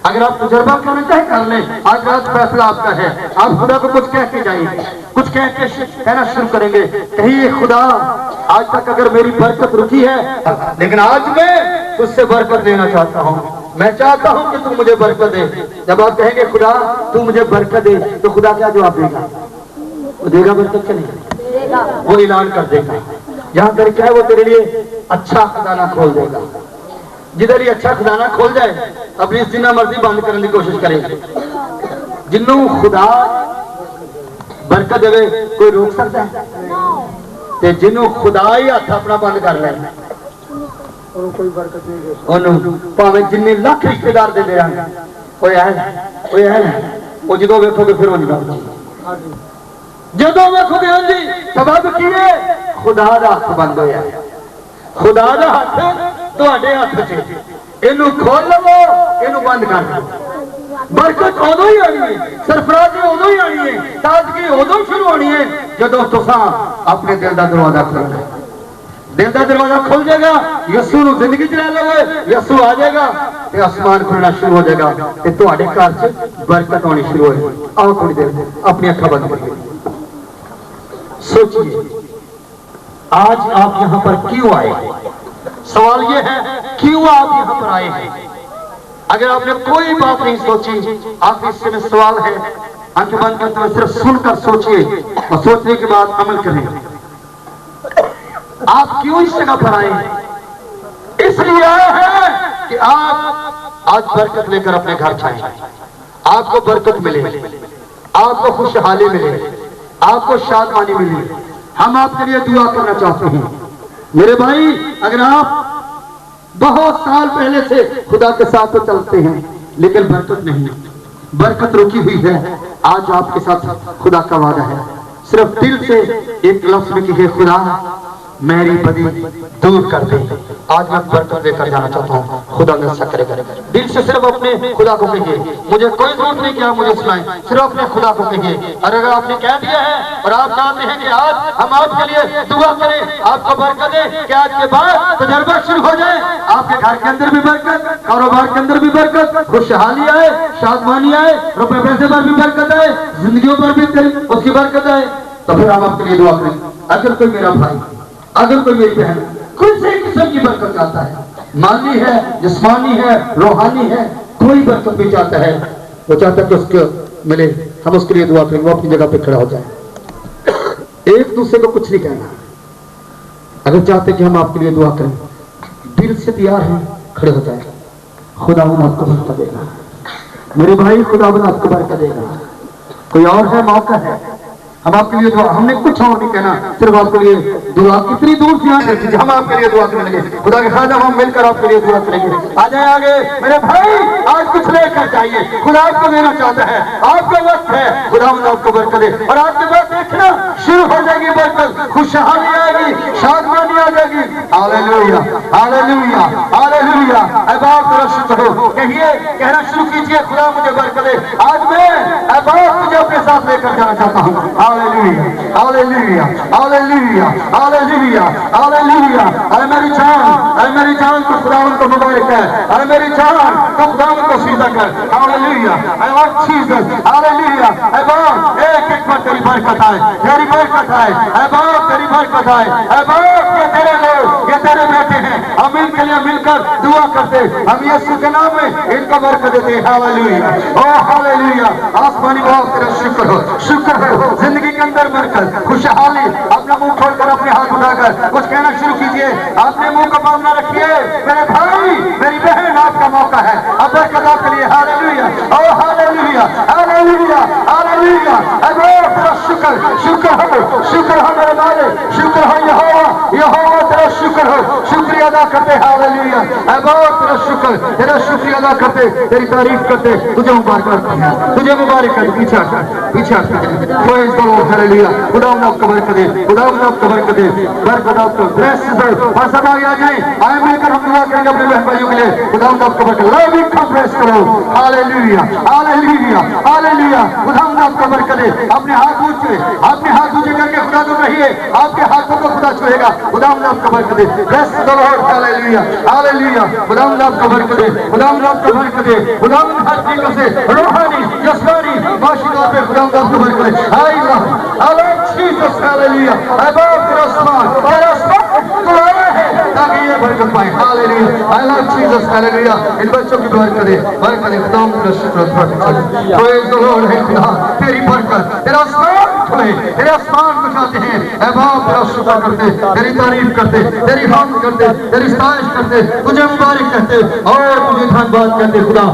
अगर आप तजुर्बा करना चाहे कर लें, आज रात फैसला आपका है। आप खुदा को कुछ कह के जाइए, कुछ कह के कहना शुरू करेंगे, कहिए खुदा आज तक अगर मेरी बरकत रुकी है लेकिन आज मैं तुझसे बरकत लेना चाहता हूँ, मैं चाहता हूँ कि तू मुझे बरकत दे। जब आप कहेंगे खुदा तू मुझे बरकत दे तो खुदा क्या जवाब देगा? वो देगा बरकत के नहीं, वो ऐलान कर देगा जहां तेरे क्या है वो तेरे लिए अच्छा खजाना खोल देगा। जिधर ही अच्छा खजाना खोल जाए अपनी जिन्ना मर्जी बंद करने की कोशिश करें। जिन्हों खुदा बरकत देवे कोई रोक सकता है? ते जिन्हों खुदा ही हाथ अपना बंद कर ले कोई बरकत नहीं, भावें जिन्ने लाख रिश्तेदार दे वो जो वेखोगे फिर जो वेखोगे हाँ जी सबब की है खुदा का हाथ बंद होया। खुदा का हाथ तुहाडे हाथ च, इनू खोल लवो, इनू बंद कर दो। बरकत उदों ही आनी है, सरफराजी उदों ही आनी है, ताजगी उदों शुरू होनी है जदों तुसां अपने दिल का दरवाजा खोलना। दिल का दरवाजा खुल जाएगा, यसू नूं जिंदगी च लै लवे, यसू आ जाएगा ते आसमान खुलना शुरू हो जाएगा ते तुहाडे घर च बरकत आनी शुरू होएगी। आओ थोड़ी देर अपनी अखां बंद करिए, सोचिए आज आप यहाँ पर क्यों आए? सवाल ये है क्यों आप यहाँ पर आए हैं? अगर आपने कोई बात नहीं सोची, आप इससे में सवाल है आंखें बंद करते हुए सिर्फ सुनकर सोचिए और सोचने के बाद अमल करें। आप क्यों इस जगह पर आए? इसलिए आए हैं कि आप आज बरकत लेकर अपने घर जाएं, आपको बरकत मिले, आपको खुशहाली मिले, आपको शादमानी मिले। हम आपके लिए दुआ करना चाहते हैं मेरे भाई। अगर आप बहुत साल पहले से खुदा के साथ तो चलते हैं लेकिन बरकत नहीं, बरकत रुकी हुई है, आज आपके साथ खुदा का वादा है। सिर्फ दिल से एक लफ्ज में कहिए खुदा मेरी बदी दूर कर दे। आज मैं बरकत लेकर जाना चाहता हूँ, खुदा में ऐसा करेगा। दिल से सिर्फ अपने खुदा को कहिए, मुझे कोई जरूरत नहीं कि आप मुझे सुनाएं, सिर्फ अपने खुदा को कहिए। और अगर आपने कह दिया है और आप जानते हैं कि आज हम आपके लिए दुआ करें, आपको बरकत दे कि आज के बाद तजुर्बा शुरू हो जाए, आपके घर के अंदर भी बरकत, कारोबार के अंदर भी बरकत, खुशहाली आए, शादमानी आए, रुपए पैसे पर भी बरकत आए, जिंदगियों पर भी उसकी बरकत आए, तो फिर हम आपके लिए दुआ करें। अगर कोई मेरा भाई, अगर कोई मेरी बहन किसी किस्म की बरकत चाहता है, माली है, जिस्मानी है, रूहानी है, कोई बरकत भी चाहता है, वो चाहता है कि उसको मिले, हम उसके लिए दुआ करेंगे, वो अपनी जगह पे खड़ा हो जाए। एक दूसरे को कुछ नहीं कहना। अगर चाहते कि हम आपके लिए दुआ करें, दिल से तैयार हैं, खड़े हो जाए। खुदा आपको बरकत देगा मेरे भाई, खुदा आपको बरकत देगा। कोई और है, मौका है, हम आपके लिए दुआ, हमने कुछ और नहीं कहना, सिर्फ आपके लिए दुआ। कितनी दूर से आए थे, हम आपके लिए दुआ करेंगे, खुदा के खाना हम मिलकर आपके लिए दुआ करेंगे। आ जाए आगे मेरे भाई, आज कुछ लेकर जाइए, खुदा आपको देना चाहता है, आपका वक्त है, खुदा आपको बरकत दे। और आपके बाद देखना शुरू हो जाएगी बरकत, खुशहाली आएगी, शादमानी आ जाएगी। Hallelujah, hallelujah, hallelujah. अब आप तेरा शुक्र हो, कहिए, कहना शुरू कीजिए, खुदा मुझे बरकत दे। आज मैं अब आप मुझे अपने साथ लेकर जाना चाहता हूँ। Hallelujah, hallelujah, hallelujah, hallelujah, hallelujah. अरे मेरी जान तो खुदा उनको मुबारक है, अरे मेरी जान तो खुदा उनको सीधा कर। Hallelujah, I want Jesus. Hallelujah. ऐ बाप, एक बार तेरी बरकत आए, तेरी बरकत आए। ऐ बाप, तेरी बरकत आए। ऐ बाप, ये तेरे लोग, ये तेरे बेटे हैं, हम इनके लिए मिलकर दुआ करते, हम यीशु के नाम में इनको बरकत देते हैं। हालेलुया, ओ हालेलुया। आसमानी बाप तेरा शुक्र हो, शुक्र हो। जिंदगी के अंदर बरकत, खुशहाली। अपना मुंह खोलकर, अपने हाथ उठाकर कुछ कहना शुरू कीजिए। अपने मुंह को बंद न रखिए मेरे भाई, मेरी बहन, आपका मौका है अब बरकत आपके लिए। हालेलुया, ओ हालेलुया, हालेलुया, हालेलुया। अल्लाह तेरा शुक्र, शुक्र हो, शुक्र हो मेरे मालिक, शुक्र हो यहोवा, यहोवा तेरा शुक्र हो, शुक्रिया अदा करते। हालेलुया, अल्लाह तेरा शुक्र, तेरा शुक्रिया अदा करते, तेरी तारीफ करते, तुझे मुबारक करते हैं, तुझे मुबारक कर। पीछे हट, पीछे हट। Praise the lord, hallelujah. खुदा आपको बरकत दे, खुदा आपको बरकत दे, बरकत आपको ब्लेस दे। और सब आगे आ जाए, आए मिलकर हम दुआ करेंगे अपने बहन भाइयों के लिए। खुदा आपको बरकत दे, लव इनको प्रेस करो। Hallelujah, hallelujah, hallelujah. खुदा आपको बरकत दे। अपने हाथ ऊंचे, अपने हाथ ऊंचे करके खुदा को कहिए, आपके हाथों को खुदा छुएगा। खुदा आपको बरकत दे, bless the lord, hallelujah, hallelujah. खुदा आपको बरकत दे, खुदा आपको बरकत दे। खुदा हर चीजों से रूहानी, जिस्मानी, माशी तौर पे खुदा आपको बरकत दे। हाय हालेलुया, जीसस, हालेलुया। ऐ बाप तेरा आसमान, तेरा आसमान तो आया है ताकि ये बरकत पाए। Hallelujah, I love Jesus, hallelujah. इन बच्चों की बरकत दे, बरकत दे। खुदा तेरा शुक्र अदा। प्रेज़ द लॉर्ड, है खुदा तेरी बरकत, तेरा आसमान खुले, तेरे आसमान को चाहते हैं। ऐ बाप तेरा शुक्र करते, तेरी तारीफ करते, तेरी हमद करते, तेरी सताइश करते, तुझे मुबारक कहते और तुझे धन्यवाद कहते। खुदा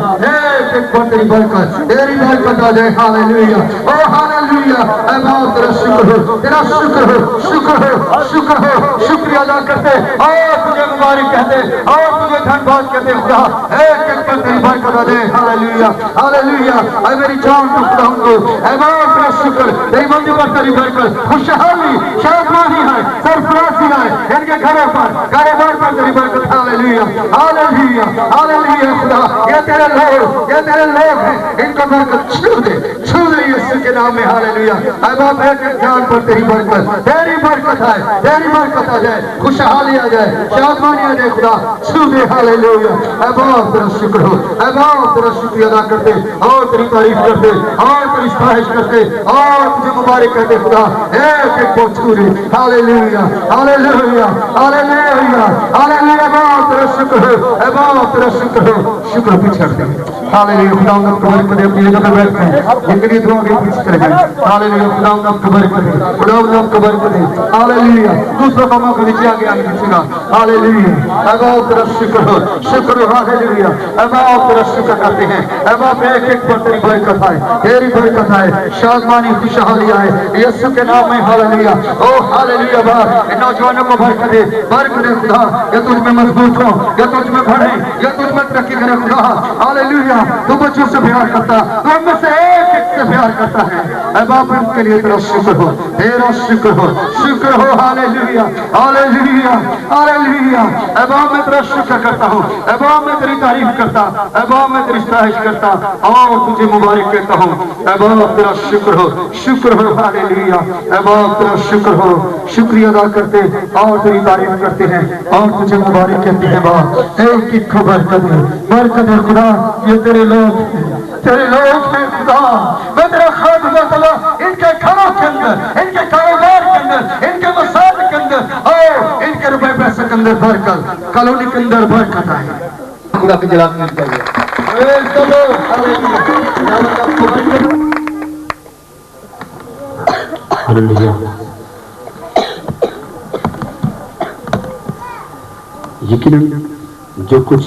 एक बार तेरी बरकत, तेरी बरकत आ जाए। हालेलुया, ओ हालेलुया। ऐ बाप तेरा शुक्र हो, तेरा शुक्र हो, शुक्र हो, शुक्र हो, शुक्रिया अदा करते और तुझे मुबारक कहते और तुझे धन्यवाद कहते। खुदा एक बार तेरी बरकत आ जाए। Hallelujah, hallelujah. ऐ मेरी जान तो खुदा उनको, ऐ बाप तेरा शुक्र, तेरी मंदिर पर तेरी बरकत, खुशहाली, शादमानी है, सरफराजी है इनके घरों पर, कारोबार पर तेरी बरकत। Hallelujah, hallelujah, hallelujah. खुदा ये तेरे लोग, ये तेरे लोग हैं, इनको बरकत छू दे, छू दे यीशु के नाम में। हालेलुया। ऐ बाप एक जान पर तेरी बरकत, तेरी बरकत आए, तेरी बरकत आ जाए, खुशहाली आ जाए, शादमानी आ जाए। खुदा छू दे। हालेलुया। ऐ बाप तेरा शुक्र हो, ऐ बाप तेरा शुक्रिया अदा करते और तेरी तारीफ करते और तेरी सताइश करते और तुझे मुबारक कहते। खुदा एक एक को छू दे। Hallelujah, hallelujah, hallelujah, hallelujah. बाप तेरा शुक्र हो, ऐ बाप तेरा शुक्र हो, शुक्र पीछे हटते। हालेलुया। खुदा आपको बरकत दे, अपनी जगह पर बैठते हैं, जिनके लिए दुआ के पीछे चले जाए। हालेलुया। खुदा आपको बरकत दे, खुदा आपको बरकत दे। हालेलुया। दूसरों का मौका नीचे आगे आने दीजिएगा। हालेलुया। ऐ बाप तेरा शुक्र हो, शुक्र हो। हालेलुया। ऐ बाप तेरा शुक्र करते हैं। ऐ बाप एक एक पर तेरी बरकत आए, तेरी बरकत आए, शादमानी, खुशहाली आए यीशु के नाम में। हालेलुया, ओ हालेलुया। बाप इन नौजवानों को बरकत दे, बरकत दे खुदा, ये तुझ में मजबूत हो, ये तुझ में बढ़े, ये तुझ में तरक्की करे। खुदा हालेलुया। तू बच्चों से प्यार करता, तू हम में से एक एक से प्यार करता है। ऐ बाप इनके लिए तेरा शुक्र हो, तेरा शुक्र हो, शुक्र हो। Hallelujah, hallelujah, hallelujah. ऐ बाप मैं तेरा शुक्र करता हूँ, ऐ बाप मैं तेरी तारीफ करता, ऐ बाप मैं तेरी सताइश करता और तुझे मुबारक कहता हूँ। ऐ बाप तेरा शुक्र हो, शुक्र हो। हालेलुया। ऐ बाप तेरा शुक्र हो, शुक्रिया अदा करते और तेरी तारीफ करते हैं और तुझे मुबारक कहते हैं। बाप एक एक को बरकत दे, बरकत दे खुदा। ये तेरे लोग, तेरे लोग हैं खुदा। मैं तेरा खादिम तला इनके घरों के अंदर, इनके कारोबार के अंदर, इनके मसाल के अंदर और इनके रुपए पैसे के अंदर अंदर भरकर कॉलोनी के अंदर बरकत आए। खुदा की जलाल मिल जाइए। हालेलुया। यकीनन जो कुछ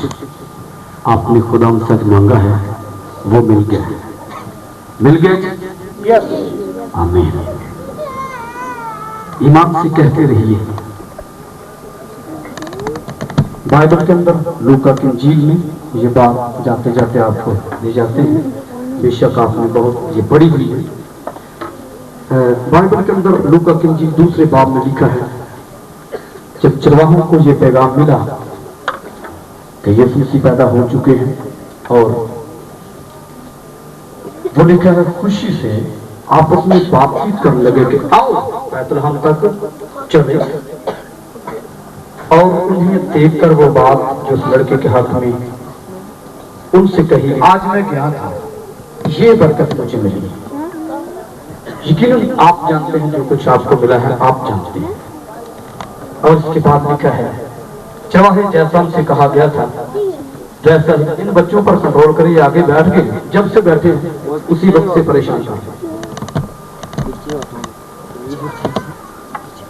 आपने खुदा से मांगा है वो मिल गया है। मिल गया। यस आमीन। ईमान से कहते रहिए। बाइबल के अंदर लूका की इंजील में ये बात जाते जाते आपको ले जाते हैं। बेशक आपने बहुत ये पढ़ी हुई है। बाइबल के अंदर लूका की इंजील दूसरे बाब में लिखा है, जब चरवाहों को ये पैगाम मिला कि यीशु मसीह पैदा हो चुके हैं और वो लिखा है खुशी से आपस में बातचीत करने लगे कि आओ बैतलहम तक चले। और उन्हें देखकर वो बात जो उस लड़के के हाथ में उनसे कही, आज मैं गया था, ये बरकत मुझे मिली। यकीनन आप जानते हैं जो कुछ आपको मिला है, आप जानते हैं। और इसके बाद लिखा है, चरवाहे जैसा उनसे कहा गया था वैसा ही इन बच्चों पर कंट्रोल करिए। आगे बैठ गए, जब से बैठे उसी वक्त से परेशान था।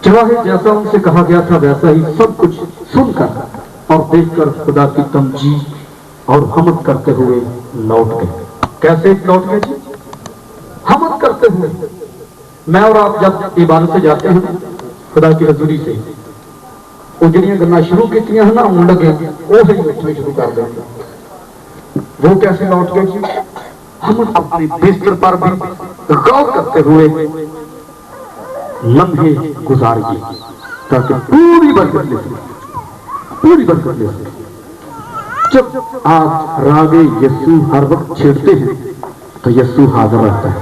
चरवाहे जैसा उनसे कहा गया था वैसा ही सब कुछ सुनकर और देखकर खुदा की तमजीद और हमद करते हुए लौट गए। कैसे लौट गए जी? हमद करते हुए। मैं और आप जब इबादत से जाते हैं खुदा की हजूरी से, उजड़ियां करना शुरू की है ना, उन लगे वो ही उठने शुरू कर देंगे। वो कैसे लौट गए जी? हम अपने बिस्तर पर भी गौर करते हुए लम्हे गुजारिए ताकि पूरी बरकत ले सके, पूरी बरकत ले सके। जब आप रागे यीशु हर वक्त छेड़ते हैं तो यीशु हाजिर रहता है।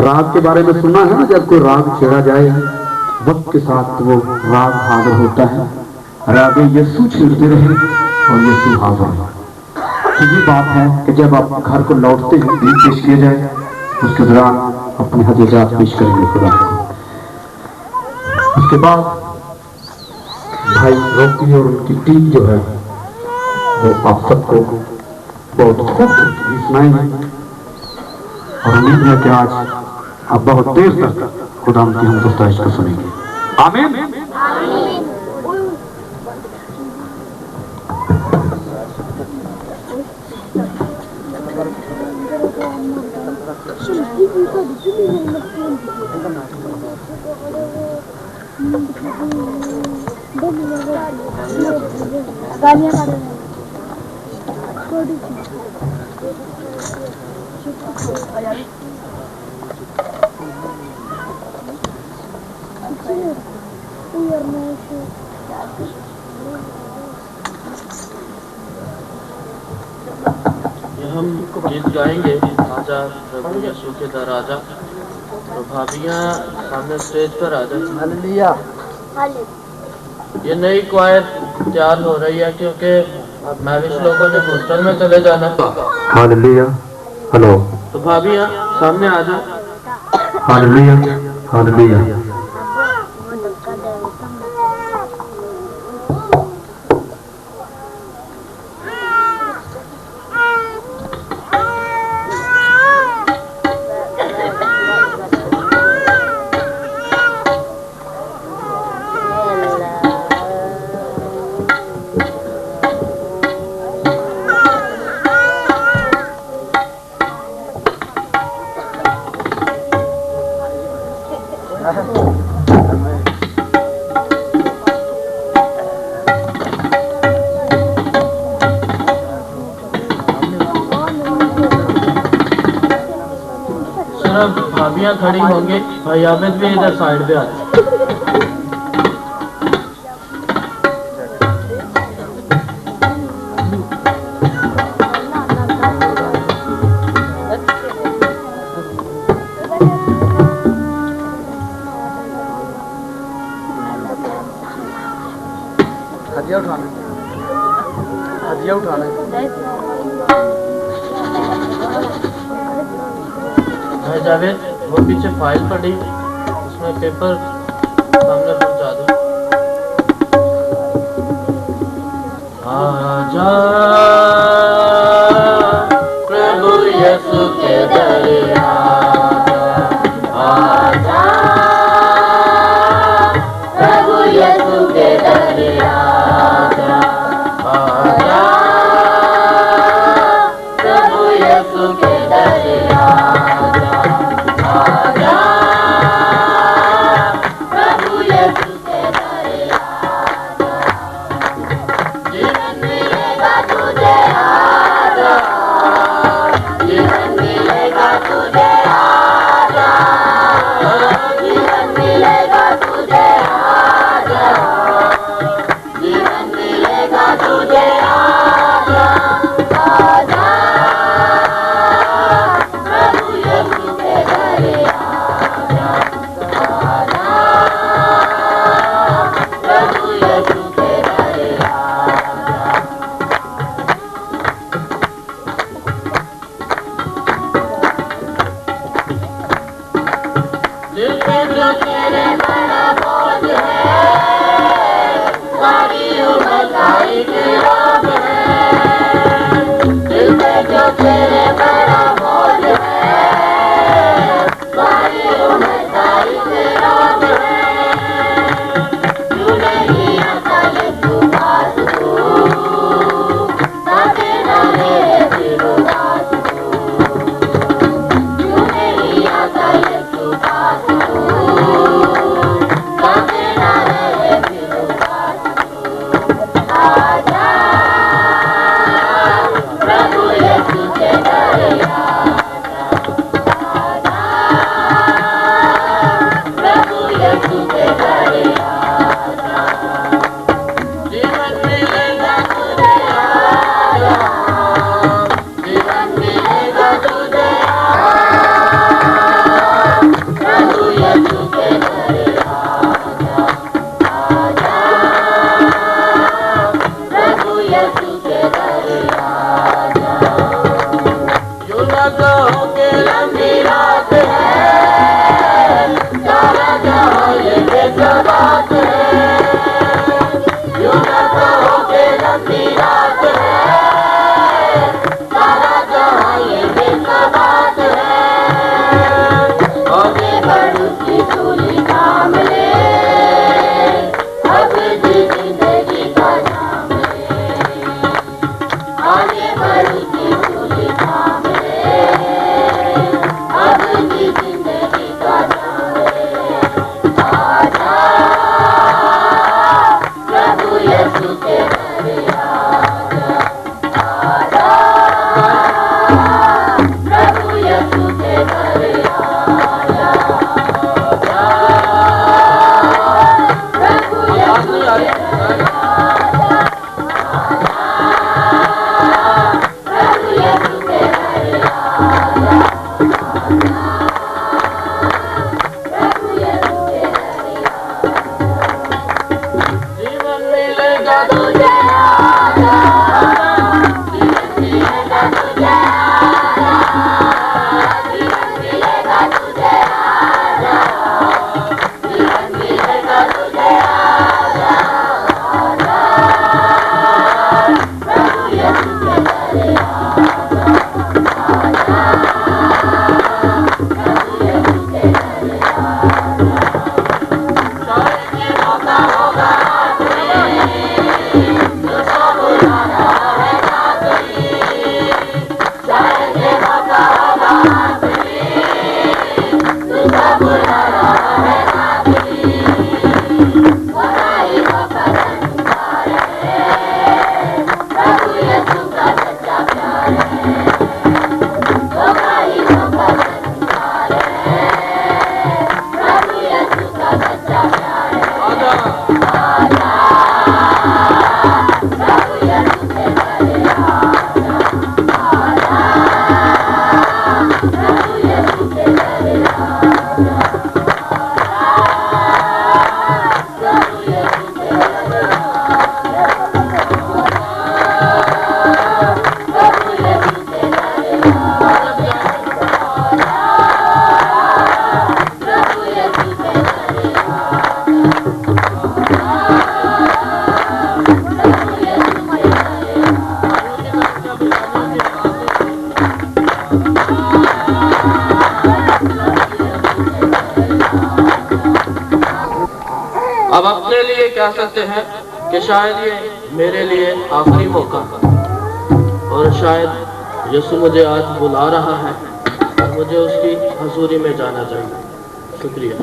राग के बारे में सुना है ना, जब कोई राग छेड़ा जाए वक्त के साथ वो राग हाजिर होता है। रागे यीशु छेड़ते रहे और यीशु हाजिर है। तो ये बात है कि जब आप घर को लौटते हैं दिन पेश किया जाए, उसके दौरान अपने हदीजात पेश करेंगे खुदा को। उसके बाद भाई रोकी और उनकी टीम जो है वो आप सबको बहुत खूब सुनाएंगे और उम्मीद है कि आज आप बहुत देर तक खुदा की हम गुस्ताइश को सुनेंगे। आमीन। हम गीत गाएंगे, आजा प्रभु यीशु के दर आजा। तो भाभियाँ सामने स्टेज पर आ जाए। हालेलुया। ये नई क्वायर तैयार हो रही है क्योंकि मैविश लोगों ने हॉस्टल में चले जाना। हालेलुया। हेलो। तो भाभियाँ सामने आ जाए। हालेलुया। हालेलुया। भाभियाँ खड़ी होंगी, भाई आबिद भी इधर साइड पे आ जाए। हदिया उठाना, हदिया उठाना। भाई जावेद, वो पीछे फाइल पड़ी, उसमें पेपर सामने पहुंचा दो। आजा प्रभु यीशु के दर आजा प्रभु यीशु के दर आजा आजा प्रभु यीशु के दर आजा आजा प्रभु यीशु के दर आजा जीवन मिलेगा तुझे आजा जीवन मिलेगा तुझे आजा जीवन मिलेगा तुझे आजा जीवन मिलेगा तुझे आजा आजा प्रभु यीशु के दर आजा आजा प्रभु यीशु के दर आजा दिल पे जो तेरे बड़ा बोझ है सारी उम्र का इकराम है दिल पे जो तेरे बड़ा बोझ है सारी उम्र का इकराम है तू नहीं आता ये तू बात तू ताके ना मेरे दिल उदास तू नहीं आता ये तू बात तू ताके ना मेरे दिल उदास आजा प्रभु यीशु के दर आजा आजा प्रभु यीशु के दर आजा जीवन मिलेगा तुझे आजा जीवन मिलेगा तुझे आजा प्रभु यीशु के दर आजा आजा प्रभु यीशु के दर आजा यूं न कहो कि लंबी रात है सारा जहां ये बेसबात है यूं न कहो कि लंबी रात है सारा जहां ये बेसबात है आगे बढ़ की सूली थाम ले अब जी जिंदगी का नाम ले आगे बढ़ की सूली थाम ले अब जी जिंदगी का नाम ले आजा प्रभु यीशु के दर आजा आजा प्रभु यीशु के दर आजा आजा प्रभु यीशु के दर आजा प्रभु यीशु के दर आजा प्रभु यीशु के जीवन मिलेगा तुझे आजा जीवन मिलेगा तुझे आजा जीवन मिलेगा तुझे आजा जीवन मिलेगा तुझे आजा आजा प्रभु यीशु के दर आजा आजा प्रभु यीशु के दर आजा शायद ये मौका होगा जो सब बुलाना है आखिरी शायद ये मौका होगा जो सब बुलाना है आखिरी वही मौका संसार है प्रभु यीशु का सच्चा प्यार है वही मौका संसार है प्रभु यीशु का सच्चा प्यार है आजा प्रभु यीशु के दर आजा आजा प्रभु यीशु के दर आजा अब अपने लिए कह सकते हैं कि शायद ये मेरे लिए आखिरी मौका और शायद यीशु मुझे आज बुला रहा है और मुझे उसकी हजूरी में जाना चाहिए। शुक्रिया।